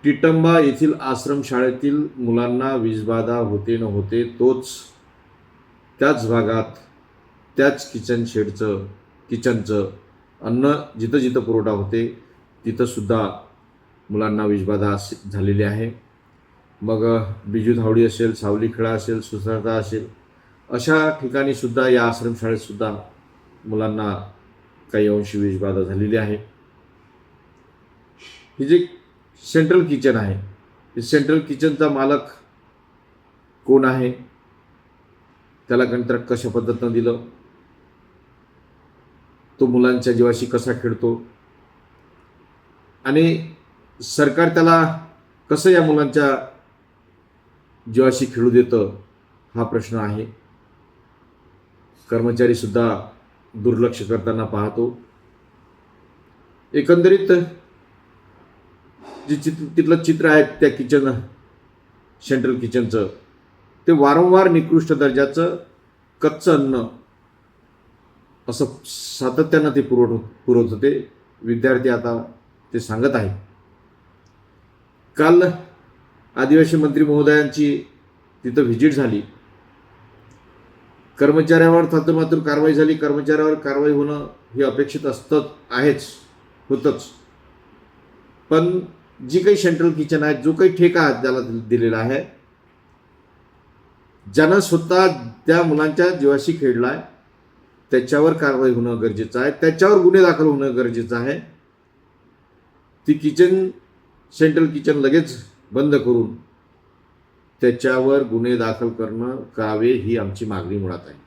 टिटंबा येथील आश्रमशाळेतील मुलांना विषबाधा होते न होते त्याच भागात त्याच किचनचं अन्न जिथं जिथं पुरवठा होते तिथंसुद्धा मुलांना विषबाधा झालेली आहे. मग बिजू धावडी असेल, सावली खेळा असेल, सुसारता असेल, अशा ठिकाणीसुद्धा या आश्रमशाळेतसुद्धा मुलांना काही अंशी विषबाधा झालेली आहे. हे जे सेंट्रल किचन आहे, सेंट्रल किचनचा मालक कोण आहे, त्याला कंत्राट कशा पद्धतीनं दिलं, तो मुलांच्या जीवाशी कसा खेळतो आणि सरकार त्याला कसं या मुलांच्या जीवाशी खेळू देतं, हा प्रश्न आहे. कर्मचारीसुद्धा दुर्लक्ष करताना पाहतो. एकंदरीत जे तिथलं चित्र आहे त्या सेंट्रल किचनचं, ते वारंवार निकृष्ट दर्जाचं कच्चं अन्न असं सातत्यानं ते पुरवत होते. विद्यार्थी आता ते सांगत आहे. काल आदिवासी मंत्री महोदयांची तिथं व्हिजिट झाली. कर्मचाऱ्यावर थातुमातुर कारवाई झाली. कर्मचाऱ्यावर कारवाई होणं हे अपेक्षित होतंच. पण जी काही सेंट्रल किचन आहे, जो काही ठेका त्याला दिलेला आहे, ज्यानं स्वतः त्या मुलांच्या जीवाशी खेळलाय, त्याच्यावर कारवाई होणं गरजेचं आहे. त्याच्यावर गुन्हे दाखल होणं गरजेचं आहे. ती सेंट्रल किचन लगेच बंद करून त्याच्यावर गुन्हे दाखल करावे ही आमची मागणी मुळात आहे.